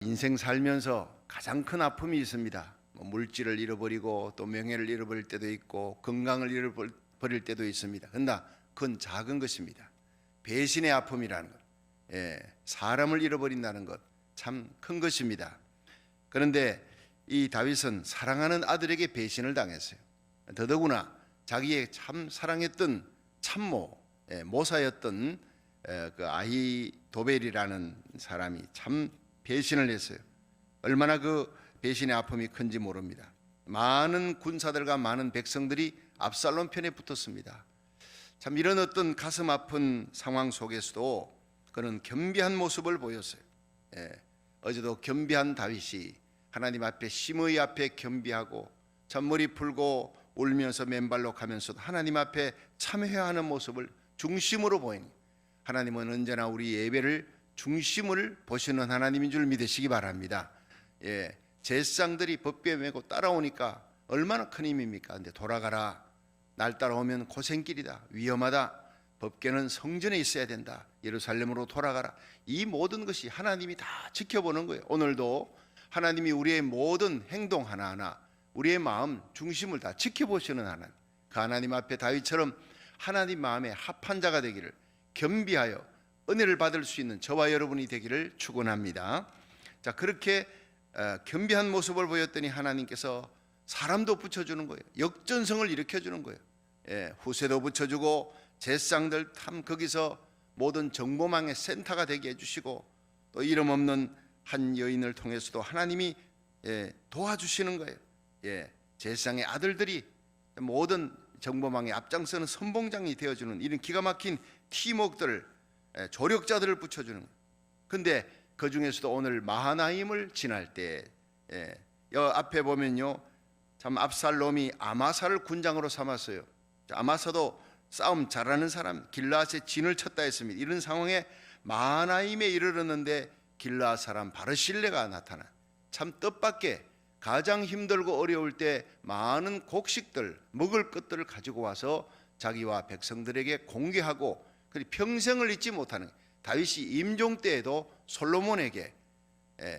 인생 살면서 가장 큰 아픔이 있습니다. 물질을 잃어버리고 또 명예를 잃어버릴 때도 있고 건강을 잃어버릴 때도 있습니다. 그러나 그건 작은 것입니다. 배신의 아픔이라는 것, 사람을 잃어버린다는 것 참 큰 것입니다. 그런데 이 다윗은 사랑하는 아들에게 배신을 당했어요. 더더구나 자기의 참 사랑했던 참모, 모사였던 그 아히도벨이라는 사람이 참 배신을 했어요. 얼마나 그 배신의 아픔이 큰지 모릅니다. 많은 군사들과 많은 백성들이 압살롬 편에 붙었습니다. 참 이런 어떤 가슴 아픈 상황 속에서도 그는 겸비한 모습을 보였어요. 어제도 겸비한 다윗이 하나님 앞에 심의 앞에 겸비하고 잔머리 풀고 울면서 맨발로 가면서도 하나님 앞에 참회하는 모습을 중심으로 보이니 하나님은 언제나 우리 예배를 중심을 보시는 하나님인 줄 믿으시기 바랍니다. 제사장들이 법궤 메고 따라오니까 얼마나 큰 힘입니까? 근데 돌아가라. 날 따라오면 고생길이다. 위험하다. 법궤는 성전에 있어야 된다. 예루살렘으로 돌아가라. 이 모든 것이 하나님이 다 지켜보는 거예요. 오늘도 하나님이 우리의 모든 행동 하나하나, 우리의 마음 중심을 다 지켜보시는 하나님. 그 하나님 앞에 다윗처럼 하나님 마음에 합한 자가 되기를, 겸비하여 은혜를 받을 수 있는 저와 여러분이 되기를 축원합니다. 자, 그렇게 겸비한 모습을 보였더니 하나님께서 사람도 붙여주는 거예요. 역전성을 일으켜주는 거예요. 후세도 붙여주고 제사장들 참 거기서 모든 정보망의 센터가 되게 해주시고 또 이름 없는 한 여인을 통해서도 하나님이 도와주시는 거예요. 제사장의 아들들이 모든 정보망에 앞장서는 선봉장이 되어주는 이런 기가 막힌 팀워크들을, 조력자들을 붙여주는 거예요. 근데 그 중에서도 오늘 마하나임을 지날 때 앞에 보면요, 참 압살롬이 아마사를 군장으로 삼았어요. 아마사도 싸움 잘하는 사람, 길라앗에 진을 쳤다 했습니다. 이런 상황에 마하나임에 이르렀는데 길라앗 사람 바르실레가 나타나. 참 뜻밖의 가장 힘들고 어려울 때 많은 곡식들, 먹을 것들을 가지고 와서 자기와 백성들에게 공개하고 평생을 잊지 못하는, 다윗이 임종 때에도 솔로몬에게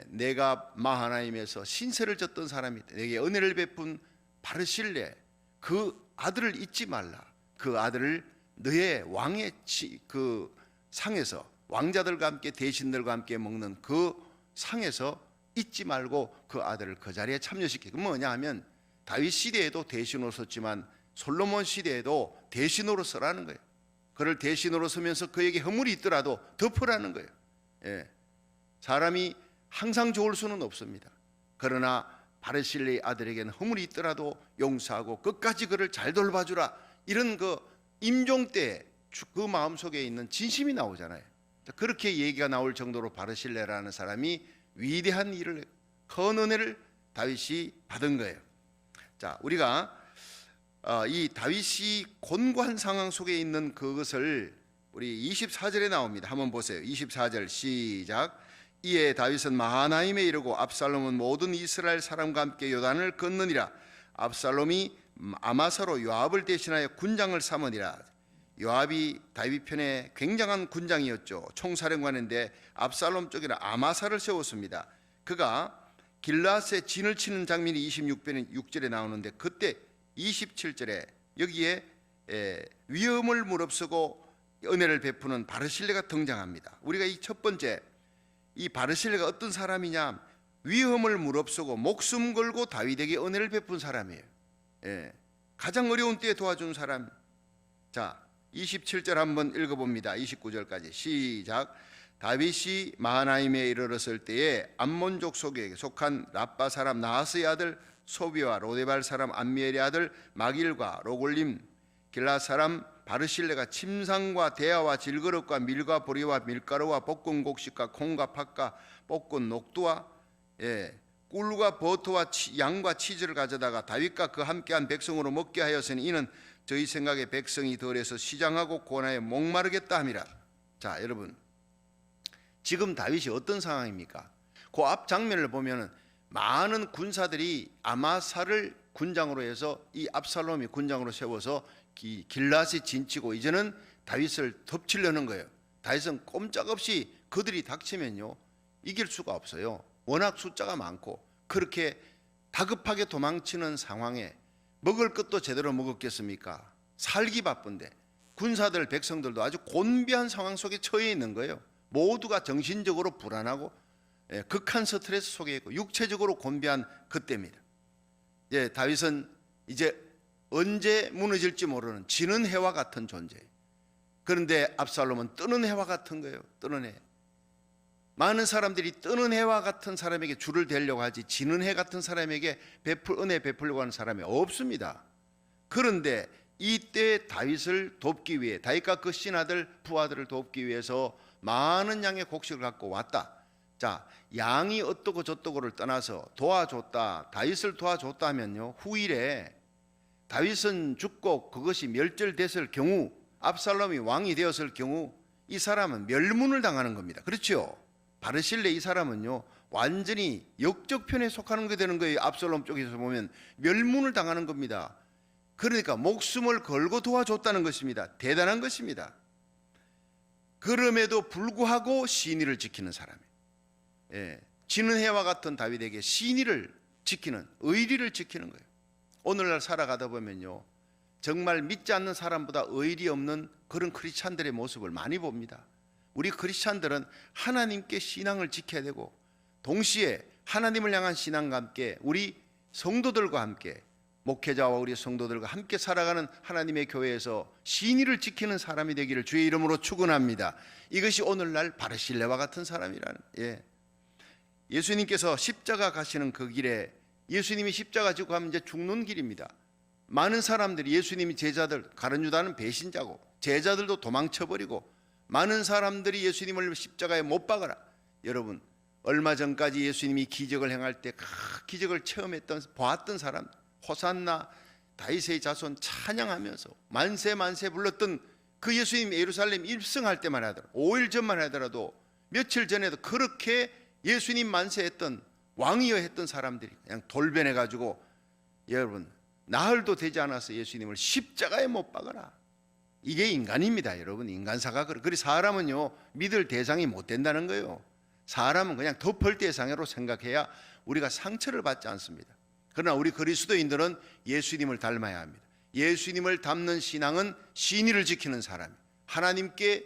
내가 마하나임에서 신세를 졌던 사람이 내게 은혜를 베푼 바르실레 그 아들을 잊지 말라. 그 아들을 너의 왕의 그 상에서 왕자들과 함께 대신들과 함께 먹는 그 상에서 잊지 말고 그 아들을 그 자리에 참여시키고, 뭐냐 하면 다윗 시대에도 대신으로 썼지만 솔로몬 시대에도 대신으로 쓰라는 거예요. 그를 대신으로 쓰면서 그에게 허물이 있더라도 덮으라는 거예요. 사람이 항상 좋을 수는 없습니다. 그러나 바르실레의 아들에게는 허물이 있더라도 용서하고 끝까지 그를 잘 돌봐주라. 이런 그 임종 때 그 마음속에 있는 진심이 나오잖아요. 그렇게 얘기가 나올 정도로 바르실레라는 사람이 위대한 일을, 큰 은혜를 다윗이 받은 거예요. 자, 우리가 이 다윗이 곤고한 상황 속에 있는 그것을 우리 24절에 나옵니다. 한번 보세요. 24절 시작. 이에 다윗은 마하나임에 이르고 압살롬은 모든 이스라엘 사람과 함께 요단을 건너니라. 압살롬이 아마사로 요압을 대신하여 군장을 삼으니라. 요압이 다윗 편에 굉장한 군장이었죠. 총사령관인데 압살롬 쪽에는 아마사를 세웠습니다. 그가 길라앗에 진을 치는 장면이 26절에 나오는데 그때 27절에 여기에 위험을 무릅쓰고 은혜를 베푸는 바르실레가 등장합니다. 우리가 이 첫 번째, 이 바르실레가 어떤 사람이냐, 위험을 무릅쓰고 목숨 걸고 다윗에게 은혜를 베푼 사람이에요. 가장 어려운 때에 도와준 사람. 자, 27절 한번 읽어봅니다. 29절까지 시작. 다윗이 마하나임에 이르렀을 때에 암몬족 속에 속한 라빠 사람 나하스의 아들 소비와 로데발 사람 암미엘의 아들 마길과 로골림 길라 사람 바르실레가 침상과 대야와 질그릇과 밀과 보리와 밀가루와 볶은 곡식과 콩과 팥과 볶은 녹두와 꿀과 버터와 양과 치즈를 가져다가 다윗과 그 함께한 백성으로 먹게 하였으니 이는 저희 생각에 백성이 덜해서 시장하고 고난에 목마르겠다 함이라. 자, 여러분, 지금 다윗이 어떤 상황입니까? 그 앞 장면을 보면은 많은 군사들이 아마사를 군장으로 해서 이 압살롬이 군장으로 세워서 길라앗에 진치고 이제는 다윗을 덮치려는 거예요. 다윗은 꼼짝없이 그들이 닥치면요 이길 수가 없어요. 워낙 숫자가 많고 그렇게 다급하게 도망치는 상황에 먹을 것도 제대로 먹었겠습니까? 살기 바쁜데 군사들 백성들도 아주 곤비한 상황 속에 처해 있는 거예요. 모두가 정신적으로 불안하고 극한 스트레스 속에 있고 육체적으로 곤비한 그때입니다. 다윗은 이제 언제 무너질지 모르는 지는 해와 같은 존재예요. 그런데 압살롬은 뜨는 해와 같은 거예요. 뜨는 해. 많은 사람들이 뜨는 해와 같은 사람에게 줄을 대려고 하지 지는 해 같은 사람에게 은혜 베풀려고 하는 사람이 없습니다. 그런데 이때 다윗을 돕기 위해 다윗과 그 신하들 부하들을 돕기 위해서 많은 양의 곡식을 갖고 왔다. 자, 양이 어떠고 저떠고를 떠나서 도와줬다, 다윗을 도와줬다 하면요, 후일에 다윗은 죽고 그것이 멸절됐을 경우, 압살롬이 왕이 되었을 경우 이 사람은 멸문을 당하는 겁니다. 그렇죠? 바르실레 이 사람은요 완전히 역적편에 속하는 게 되는 거예요. 압살롬 쪽에서 보면 멸문을 당하는 겁니다. 그러니까 목숨을 걸고 도와줬다는 것입니다. 대단한 것입니다. 그럼에도 불구하고 신의를 지키는 사람이에요. 지는 해와 같은 다윗에게 신의를 지키는, 의리를 지키는 거예요. 오늘날 살아가다 보면요 정말 믿지 않는 사람보다 의리 없는 그런 크리스찬들의 모습을 많이 봅니다. 우리 크리스찬들은 하나님께 신앙을 지켜야 되고 동시에 하나님을 향한 신앙과 함께 우리 성도들과 함께 목회자와 우리 성도들과 함께 살아가는 하나님의 교회에서 신의를 지키는 사람이 되기를 주의 이름으로 축원합니다. 이것이 오늘날 바르실레와 같은 사람이라는. 예수님께서 십자가 가시는 그 길에 예수님이 십자가 지고 가면 이제 죽는 길입니다. 많은 사람들이 예수님이 제자들, 가룟 유다는 배신자고 제자들도 도망쳐버리고 많은 사람들이 예수님을 십자가에 못 박아라. 여러분 얼마 전까지 예수님이 기적을 행할 때 그 기적을 체험했던 보았던 사람, 호산나 다윗의 자손 찬양하면서 만세 만세 불렀던 그 예수님 예루살렘 입성할 때만 하더라도 5일 전만 하더라도 며칠 전에도 그렇게 예수님 만세했던 왕이여 했던 사람들이 그냥 돌변해 가지고 여러분 나흘도 되지 않아서 예수님을 십자가에 못 박아라. 이게 인간입니다. 여러분 인간사가 그래 사람은요 믿을 대상이 못 된다는 거예요. 사람은 그냥 덮을 대상으로 생각해야 우리가 상처를 받지 않습니다. 그러나 우리 그리스도인들은 예수님을 닮아야 합니다. 예수님을 닮는 신앙은 신의를 지키는 사람, 하나님께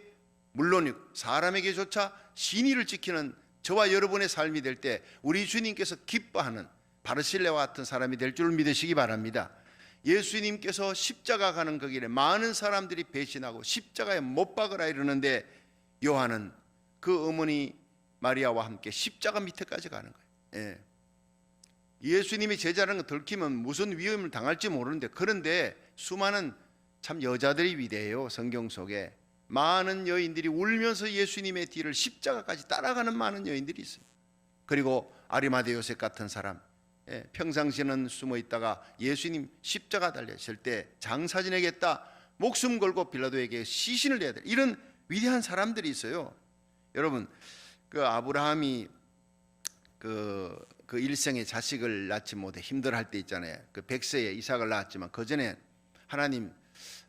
물론 사람에게조차 신의를 지키는 저와 여러분의 삶이 될 때 우리 주님께서 기뻐하는 바르실레와 같은 사람이 될 줄 믿으시기 바랍니다. 예수님께서 십자가 가는 그 길에 많은 사람들이 배신하고 십자가에 못 박으라 이러는데 요한은 그 어머니 마리아와 함께 십자가 밑에까지 가는 거예요. 예수님이 제자라는 거 들키면 무슨 위험을 당할지 모르는데 그런데 수많은 참 여자들이 위대해요. 성경 속에 많은 여인들이 울면서 예수님의 뒤를 십자가까지 따라가는 많은 여인들이 있어요. 그리고 아리마대 요셉 같은 사람 평상시에는 숨어 있다가 예수님 십자가 달렸을 때 장사 지내겠다 목숨 걸고 빌라도에게 시신을 내야 돼. 이런 위대한 사람들이 있어요. 여러분 그 아브라함이 그 일생에 자식을 낳지 못해 힘들어할 때 있잖아요. 그 100세에 이삭을 낳았지만 그 전에 하나님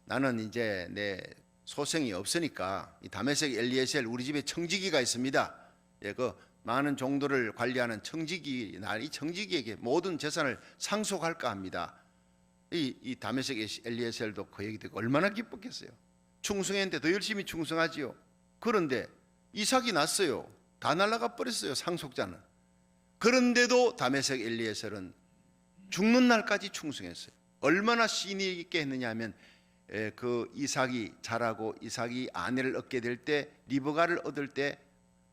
나는 이제 내 소생이 없으니까 이 다메섹 엘리에셀 우리 집에 청지기가 있습니다. 그 많은 종들을 관리하는 청지기, 이 청지기에게 모든 재산을 상속할까 합니다. 이 다메섹 엘리에셀도 그 얘기 듣고 얼마나 기뻤겠어요. 충성했는데 더 열심히 충성하지요. 그런데 이삭이 났어요. 다 날아가 버렸어요. 상속자는. 그런데도 다메섹 엘리에셀은 죽는 날까지 충성했어요. 얼마나 신의 있게 했느냐 하면 그 이삭이 자라고 이삭이 아내를 얻게 될 때 리브가를 얻을 때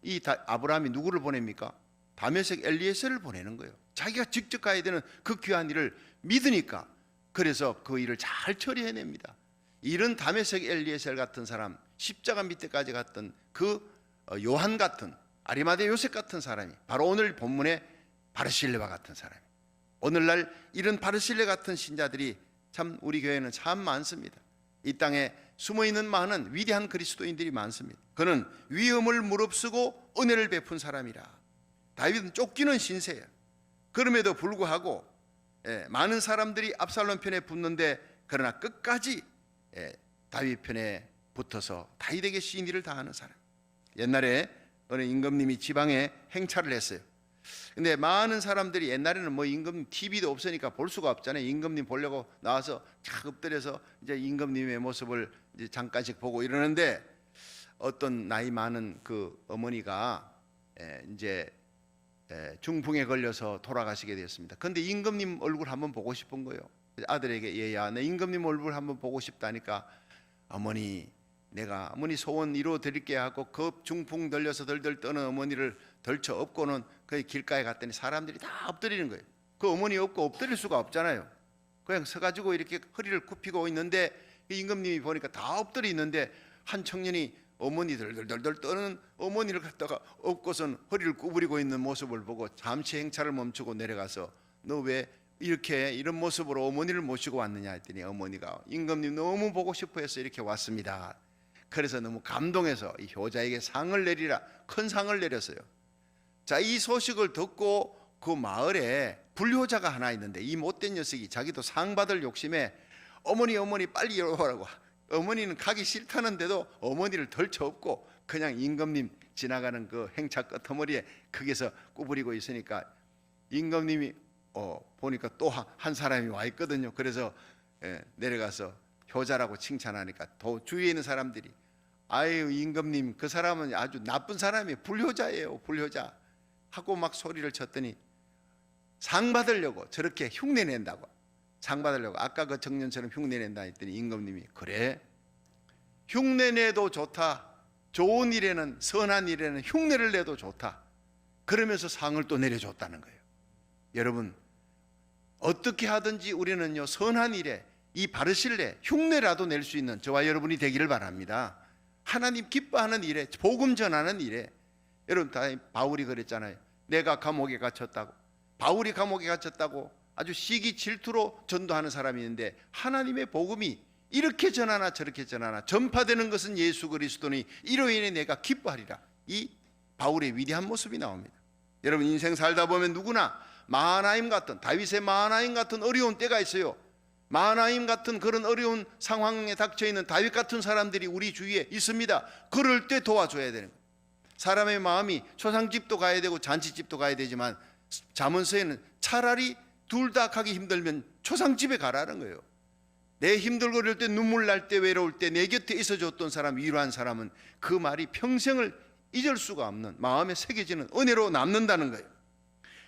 이 아브라함이 누구를 보냅니까? 다메섹 엘리에셀을 보내는 거예요. 자기가 직접 가야 되는 그 귀한 일을 믿으니까 그래서 그 일을 잘 처리해냅니다. 이런 다메섹 엘리에셀 같은 사람, 십자가 밑에까지 갔던 그 요한 같은 아리마대 요셉 같은 사람이 바로 오늘 본문의 바르실레와 같은 사람이. 오늘날 이런 바르실레 같은 신자들이 참 우리 교회는 참 많습니다. 이 땅에 숨어있는 많은 위대한 그리스도인들이 많습니다. 그는 위험을 무릅쓰고 은혜를 베푼 사람이라. 다윗은 쫓기는 신세예요. 그럼에도 불구하고 많은 사람들이 압살롬 편에 붙는데 그러나 끝까지 다윗 편에 붙어서 다윗에게 신의를 다하는 사람. 옛날에 어느 임금님이 지방에 행차를 했어요. 근데 많은 사람들이 옛날에는 뭐 임금님 TV도 없으니까 볼 수가 없잖아요. 임금님 보려고 나와서 착 엎드려서 이제 임금님의 모습을 이제 잠깐씩 보고 이러는데, 어떤 나이 많은 그 어머니가 이제 중풍에 걸려서 돌아가시게 되었습니다. 그런데 임금님 얼굴 한번 보고 싶은 거예요. 아들에게 얘야, 내 임금님 얼굴 한번 보고 싶다니까, 어머니 내가 어머니 소원 이루어 드릴게 하고 급 중풍 들려서 덜덜 떠는 어머니를 덜쳐 업고는 그 길가에 갔더니 사람들이 다 엎드리는 거예요. 그 어머니 업고 엎드릴 수가 없잖아요. 그냥 서가지고 이렇게 허리를 굽히고 있는데, 임금님이 보니까 다 엎드려 있는데 한 청년이 어머니 덜덜덜 떠는 어머니를 갖다가 업고선 허리를 구부리고 있는 모습을 보고 잠시 행차를 멈추고 내려가서, 너 왜 이렇게 이런 모습으로 어머니를 모시고 왔느냐 했더니, 어머니가 임금님 너무 보고 싶어 해서 이렇게 왔습니다. 그래서 너무 감동해서 이 효자에게 상을 내리라, 큰 상을 내렸어요. 자, 이 소식을 듣고 그 마을에 불효자가 하나 있는데, 이 못된 녀석이 자기도 상 받을 욕심에 어머니 빨리 오라고, 어머니는 가기 싫다는데도 어머니를 덜쳐 업고 그냥 임금님 지나가는 그 행차 끝머리에 거기서 구부리고 있으니까, 임금님이 보니까 또 한 사람이 와 있거든요. 그래서 내려가서 효자라고 칭찬하니까 또 주위에 있는 사람들이, 아유 임금님 그 사람은 아주 나쁜 사람이에요, 불효자예요, 불효자 하고 막 소리를 쳤더니, 상 받으려고 저렇게 흉내낸다고, 상 받으려고 아까 그 청년처럼 흉내낸다 했더니 임금님이, 그래 흉내내도 좋다, 좋은 일에는, 선한 일에는 흉내를 내도 좋다, 그러면서 상을 또 내려줬다는 거예요. 여러분, 어떻게 하든지 우리는요, 선한 일에 이 바르실레 흉내라도 낼 수 있는 저와 여러분이 되기를 바랍니다. 하나님 기뻐하는 일에, 복음 전하는 일에. 여러분, 다 바울이 그랬잖아요. 내가 감옥에 갇혔다고, 바울이 감옥에 갇혔다고 아주 시기 질투로 전도하는 사람이 있는데, 하나님의 복음이 이렇게 전하나 저렇게 전하나 전파되는 것은 예수 그리스도니 이로 인해 내가 기뻐하리라. 이 바울의 위대한 모습이 나옵니다. 여러분, 인생 살다 보면 누구나 마하나임 같은, 다윗의 마하나임 같은 어려운 때가 있어요. 마하나임 같은 그런 어려운 상황에 닥쳐 있는 다윗 같은 사람들이 우리 주위에 있습니다. 그럴 때 도와줘야 되는 거예요. 사람의 마음이 초상집도 가야 되고 잔치집도 가야 되지만, 잠언서에는 차라리 둘 다 가기 힘들면 초상집에 가라는 거예요. 내 힘들고 그럴 때, 눈물 날 때, 외로울 때 내 곁에 있어줬던 사람, 위로한 사람은 그 말이 평생을 잊을 수가 없는, 마음에 새겨지는 은혜로 남는다는 거예요.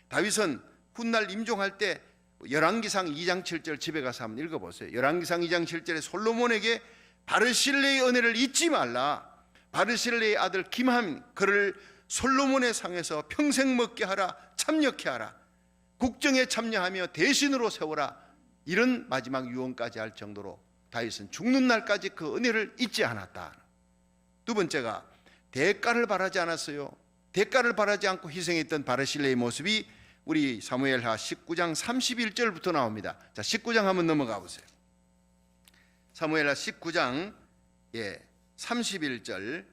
다윗은 훗날 임종할 때 열왕기상 2장 7절 집에 가서 한번 읽어보세요. 열왕기상 2장 7절에 솔로몬에게 바르실레의 은혜를 잊지 말라, 바르실레의 아들 김함 그를 솔로몬의 상에서 평생 먹게 하라, 참여케 하라, 국정에 참여하며 대신으로 세워라, 이런 마지막 유언까지 할 정도로 다윗은 죽는 날까지 그 은혜를 잊지 않았다. 두 번째가 대가를 바라지 않았어요. 대가를 바라지 않고 희생했던 바르실레의 모습이 우리 사무엘하 19장 31절부터 나옵니다. 자, 19장 한번 넘어가 보세요. 사무엘하 19장 31절,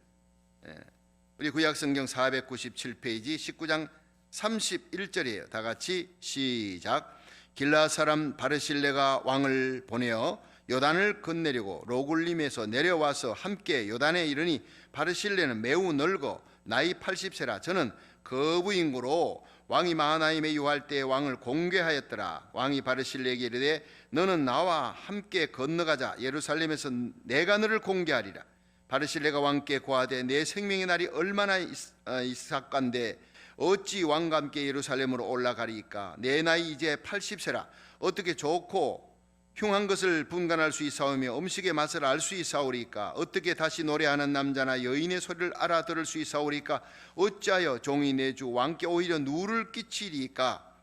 우리 구약성경 497페이지 19장 31절이에요. 다 같이 시작. 길라 사람 바르실레가 왕을 보내어 요단을 건네려고 로굴림에서 내려와서 함께 요단에 이르니, 바르실레는 매우 늙어 나이 80세라. 저는 거부인구로 왕이 마하나임에 유할 때 왕을 공개하였더라. 왕이 바르실레에게 이르되, 너는 나와 함께 건너가자. 예루살렘에서 내가 너를 공개하리라. 바르실레가 왕께 고하되, 내 생명의 날이 얼마나 있사간데 어찌 왕과 함께 예루살렘으로 올라가리이까? 내 나이 이제 80세라. 어떻게 좋고 흉한 것을 분간할 수 있사오며 음식의 맛을 알 수 있사오리까? 어떻게 다시 노래하는 남자나 여인의 소리를 알아들을 수 있사오리까? 어찌하여 종이 내 주 왕께 오히려 누를 끼치리까?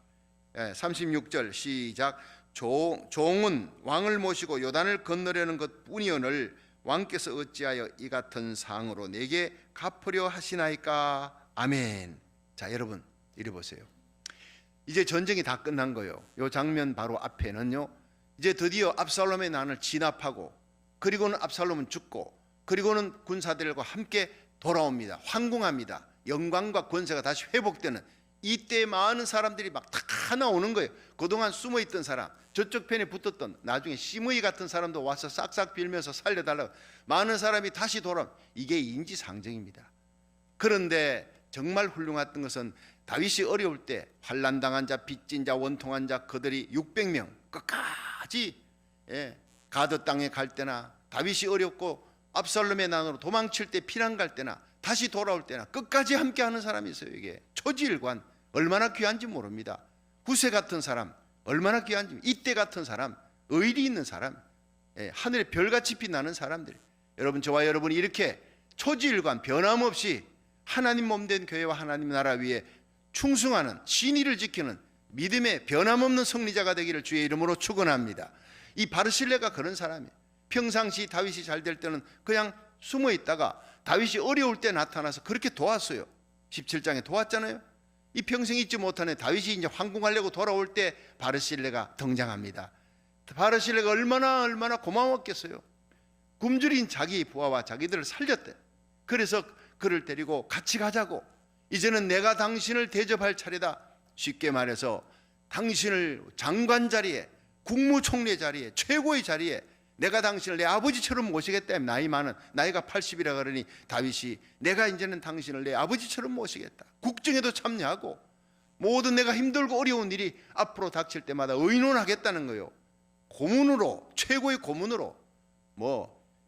36절 시작. 종은 왕을 모시고 요단을 건너려는 것뿐이오늘 왕께서 어찌하여 이 같은 상으로 내게 갚으려 하시나이까? 아멘. 자, 여러분 이리 보세요. 이제 전쟁이 다 끝난 거예요. 이 장면 바로 앞에는요, 이제 드디어 압살롬의 난을 진압하고, 그리고는 압살롬은 죽고, 그리고는 군사들과 함께 돌아옵니다. 황궁합니다. 영광과 권세가 다시 회복되는, 이때 많은 사람들이 막 다 나오는 거예요. 그동안 숨어있던 사람, 저쪽 편에 붙었던, 나중에 시므이 같은 사람도 와서 싹싹 빌면서 살려달라고 많은 사람이 다시 돌아오면, 이게 인지상정입니다. 그런데 정말 훌륭했던 것은 다윗이 어려울 때 환난 당한 자, 빚진 자, 원통한 자 그들이 600명 끝까지 가드 땅에 갈 때나 다윗이 어렵고 압살롬의 난으로 도망칠 때 피난 갈 때나 다시 돌아올 때나 끝까지 함께하는 사람이 있어요. 이게 초지일관 얼마나 귀한지 모릅니다. 후세 같은 사람 얼마나 귀한지, 이때 같은 사람, 의리 있는 사람, 하늘의 별같이 빛나는 사람들. 여러분, 저와 여러분이 이렇게 초지일관 변함없이 하나님 몸된 교회와 하나님 나라 위에 충성하는, 신의를 지키는 믿음의 변함없는 승리자가 되기를 주의 이름으로 축원합니다. 이 바르실레가 그런 사람이에요. 평상시 다윗이 잘 될 때는 그냥 숨어 있다가 다윗이 어려울 때 나타나서 그렇게 도왔어요. 17장에 도왔잖아요. 이 평생 잊지 못하는 다윗이 이제 황궁하려고 돌아올 때 바르실레가 등장합니다. 바르실레가 얼마나 고마웠겠어요. 굶주린 자기 부하와 자기들을 살렸대. 그래서 그를 데리고 같이 가자고, 이제는 내가 당신을 대접할 차례다. 쉽게 말해서 당신을 장관 자리에, 국무총리 자리에, 최고의 자리에 내가 당신을 내 아버지처럼 모시겠다. 나이가 80이라 그러니 다윗이 내가 이제는 당신을 내 아버지처럼 모시겠다. 국정에도 참여하고 모든 내가 힘들고 어려운 일이 앞으로 닥칠 때마다 의논하겠다는 거예요. 고문으로, 최고의 고문으로,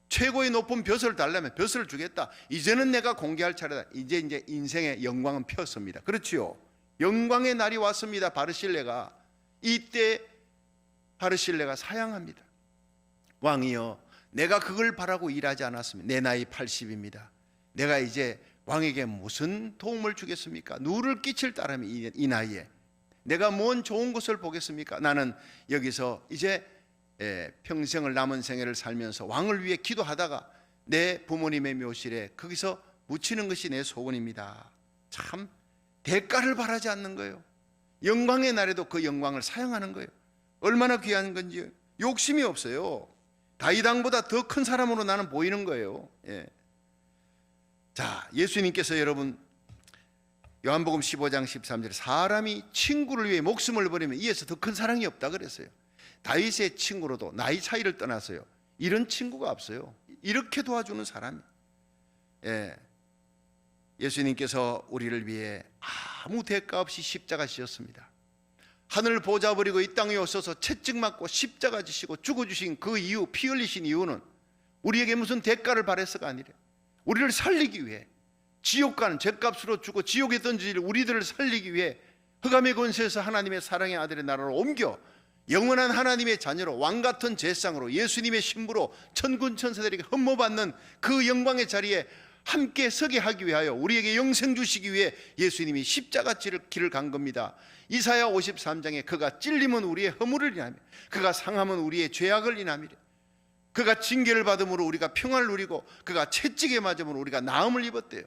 최고의 높은 벼슬을 달라면 벼슬을 주겠다. 이제는 내가 공개할 차례다. 이제 인생의 영광은 폈습니다. 그렇지요. 영광의 날이 왔습니다. 바르실레가. 이때 바르실레가 사양합니다. 왕이여, 내가 그걸 바라고 일하지 않았으면 내 나이 80입니다. 내가 이제 왕에게 무슨 도움을 주겠습니까? 누를 끼칠 따름이 이 나이에 내가 뭔 좋은 것을 보겠습니까? 나는 여기서 이제 평생을 남은 생애를 살면서 왕을 위해 기도하다가 내 부모님의 묘실에 거기서 묻히는 것이 내 소원입니다. 참 대가를 바라지 않는 거예요. 영광의 날에도 그 영광을 사용하는 거예요. 얼마나 귀한 건지. 욕심이 없어요. 다윗 왕보다 더 큰 사람으로 나는 보이는 거예요. 자, 예수님께서 여러분 요한복음 15장 13절에 사람이 친구를 위해 목숨을 버리면 이에서 더 큰 사랑이 없다 그랬어요. 다윗의 친구로도 나이 차이를 떠나서요, 이런 친구가 없어요. 이렇게 도와주는 사람이. 예수님께서 우리를 위해 아무 대가 없이 십자가 지셨습니다. 하늘 보좌 버리고 이 땅에 오셔서 채찍 맞고 십자가 지시고 죽어주신 그 이유, 피 흘리신 이유는 우리에게 무슨 대가를 바래서가 아니라 우리를 살리기 위해, 지옥 가는 죗값으로 주고 지옥에 던질 우리들을 살리기 위해 흑암의 권세에서 하나님의 사랑의 아들의 나라로 옮겨 영원한 하나님의 자녀로 왕같은 제상으로 예수님의 신부로 천군 천사들에게 흠모받는 그 영광의 자리에 함께 서게 하기 위하여 우리에게 영생 주시기 위해 예수님이 십자가 길을 간 겁니다. 이사야 53장에 그가 찔림은 우리의 허물을 인하며 그가 상함은 우리의 죄악을 인하미래. 그가 징계를 받음으로 우리가 평안을 누리고 그가 채찍에 맞음으로 우리가 나음을 입었대요.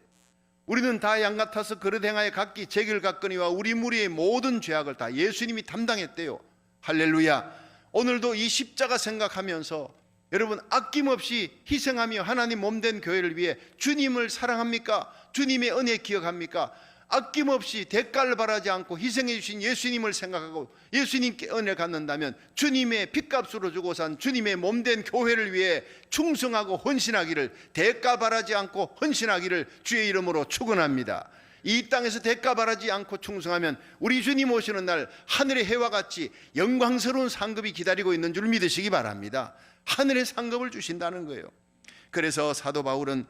우리는 다 양 같아서 그릇 행하여 각기 제길 갔거니와 우리 무리의 모든 죄악을 다 예수님이 담당했대요. 할렐루야. 오늘도 이 십자가 생각하면서 여러분 아낌없이 희생하며 하나님 몸된 교회를 위해 주님을 사랑합니까? 주님의 은혜 기억합니까? 아낌없이 대가를 바라지 않고 희생해 주신 예수님을 생각하고 예수님께 은혜를 갖는다면 주님의 핏값으로 주고 산 주님의 몸된 교회를 위해 충성하고 헌신하기를, 대가 바라지 않고 헌신하기를 주의 이름으로 축원합니다. 이 땅에서 대가 바라지 않고 충성하면 우리 주님 오시는 날 하늘의 해와 같이 영광스러운 상급이 기다리고 있는 줄 믿으시기 바랍니다. 하늘의 상급을 주신다는 거예요. 그래서 사도 바울은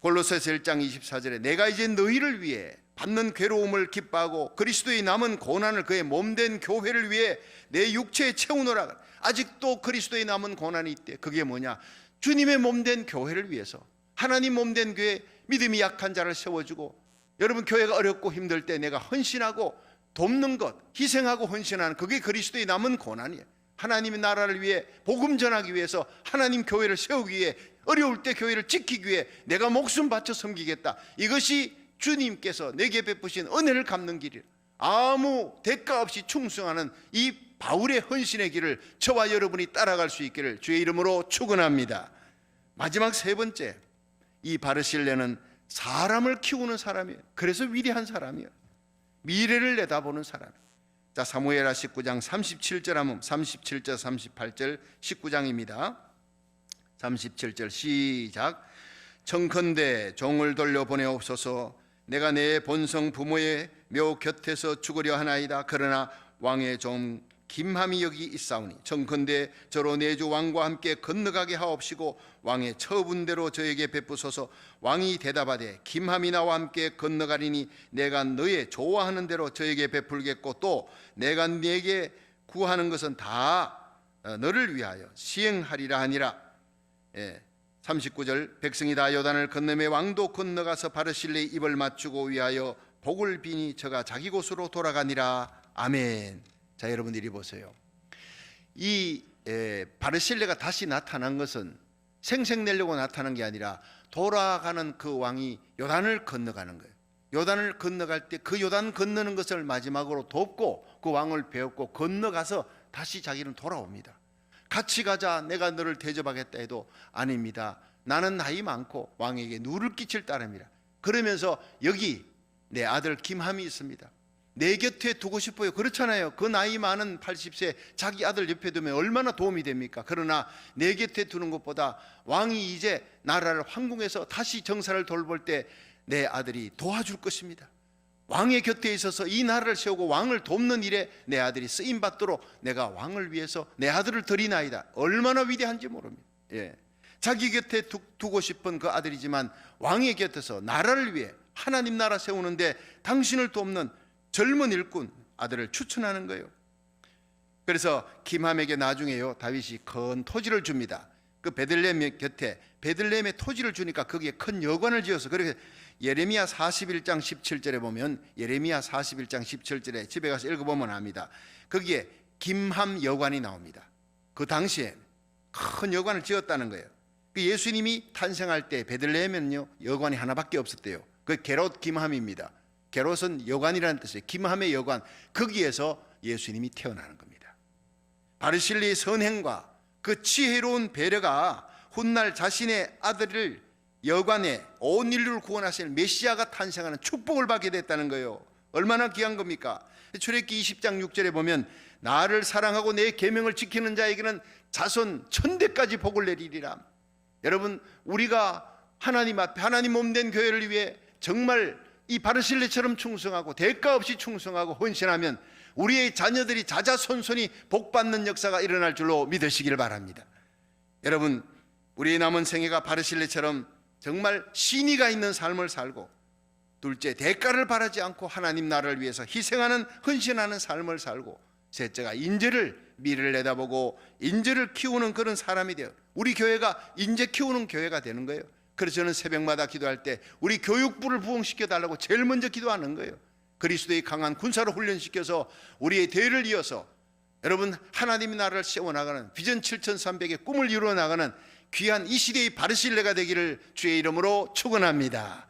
골로새서 1장 24절에 내가 이제 너희를 위해 받는 괴로움을 기뻐하고 그리스도의 남은 고난을 그의 몸된 교회를 위해 내 육체에 채우노라. 아직도 그리스도의 남은 고난이 있대. 그게 뭐냐? 주님의 몸된 교회를 위해서, 하나님 몸된 교회, 믿음이 약한 자를 세워주고, 여러분 교회가 어렵고 힘들 때 내가 헌신하고 돕는 것, 희생하고 헌신하는 그게 그리스도의 남은 고난이에요. 하나님의 나라를 위해 복음 전하기 위해서, 하나님 교회를 세우기 위해, 어려울 때 교회를 지키기 위해 내가 목숨 바쳐 섬기겠다. 이것이 주님께서 내게 베푸신 은혜를 갚는 길이에요. 아무 대가 없이 충성하는 이 바울의 헌신의 길을 저와 여러분이 따라갈 수 있기를 주의 이름으로 축원합니다. 마지막 세 번째, 이 바르실레는 사람을 키우는 사람이에요. 그래서 위대한 사람이에요. 미래를 내다보는 사람이에요. 자, 사무엘하 19장 37절 하면 37절 38절 19장입니다. 37절 시작. 청컨대 종을 돌려보내옵소서. 내가 내 본성 부모의 묘 곁에서 죽으려 하나이다. 그러나 왕의 종 김함이 여기 있사오니 청컨대 저로 내 주 왕과 함께 건너가게 하옵시고 왕의 처분대로 저에게 베푸소서. 왕이 대답하되 김함이 나와 함께 건너가리니 내가 너의 좋아하는 대로 저에게 베풀겠고 또 내가 네게 구하는 것은 다 너를 위하여 시행하리라 하니라. 39절 백성이 다 요단을 건너매 왕도 건너가서 바르실레의 입을 맞추고 위하여 복을 비니 저가 자기 곳으로 돌아가니라. 아멘. 자, 여러분들이 보세요. 이 바르실레가 다시 나타난 것은 생색내려고 나타난 게 아니라 돌아가는 그 왕이 요단을 건너가는 거예요. 요단을 건너갈 때 그 요단 건너는 것을 마지막으로 돕고 그 왕을 배웠고 건너가서 다시 자기는 돌아옵니다. 같이 가자, 내가 너를 대접하겠다 해도 아닙니다. 나는 나이 많고 왕에게 누를 끼칠 따름이라. 그러면서 여기 내 아들 김함이 있습니다. 내 곁에 두고 싶어요. 그렇잖아요. 그 나이 많은 80세 자기 아들 옆에 두면 얼마나 도움이 됩니까? 그러나 내 곁에 두는 것보다 왕이 이제 나라를 황궁에서 다시 정사를 돌볼 때 내 아들이 도와줄 것입니다. 왕의 곁에 있어서 이 나라를 세우고 왕을 돕는 일에 내 아들이 쓰임받도록 내가 왕을 위해서 내 아들을 드리나이다. 얼마나 위대한지 모릅니다. 자기 곁에 두고 싶은 그 아들이지만 왕의 곁에서 나라를 위해 하나님 나라 세우는데 당신을 돕는 젊은 일꾼 아들을 추천하는 거예요. 그래서 김함에게 나중에요 다윗이 큰 토지를 줍니다. 그 베들레헴 곁에 베들레헴에 토지를 주니까 거기에 큰 여관을 지어서, 그렇게 예레미야 41장 17절에 보면, 예레미야 41장 17절에 집에 가서 읽어보면 압니다. 거기에 김함 여관이 나옵니다. 그 당시에 큰 여관을 지었다는 거예요. 그 예수님이 탄생할 때 베들레헴에는요 여관이 하나밖에 없었대요. 그 게롯 김함입니다. 게롯은 여관이라는 뜻이에요. 김함의 여관, 거기에서 예수님이 태어나는 겁니다. 바르실레의 선행과 그 지혜로운 배려가 훗날 자신의 아들을 여관에 온 인류를 구원하시는 메시아가 탄생하는 축복을 받게 됐다는 거예요. 얼마나 귀한 겁니까? 출애굽기 20장 6절에 보면 나를 사랑하고 내 계명을 지키는 자에게는 자손 1000대까지 복을 내리리라. 여러분, 우리가 하나님 앞에 하나님 몸된 교회를 위해 정말 이 바르실레처럼 충성하고 대가 없이 충성하고 헌신하면 우리의 자녀들이 자자손손이 복받는 역사가 일어날 줄로 믿으시길 바랍니다. 여러분, 우리의 남은 생애가 바르실레처럼 정말 신의가 있는 삶을 살고, 둘째, 대가를 바라지 않고 하나님 나라를 위해서 희생하는 헌신하는 삶을 살고, 셋째가 인재를 미래를 내다보고 인재를 키우는 그런 사람이 되어 우리 교회가 인재 키우는 교회가 되는 거예요. 그래서 저는 새벽마다 기도할 때 우리 교육부를 부흥시켜 달라고 제일 먼저 기도하는 거예요. 그리스도의 강한 군사로 훈련시켜서 우리의 대를 이어서 여러분 하나님의 나라를 세워나가는 비전 7300의 꿈을 이루어나가는 귀한 이 시대의 바르실레가 되기를 주의 이름으로 축원합니다.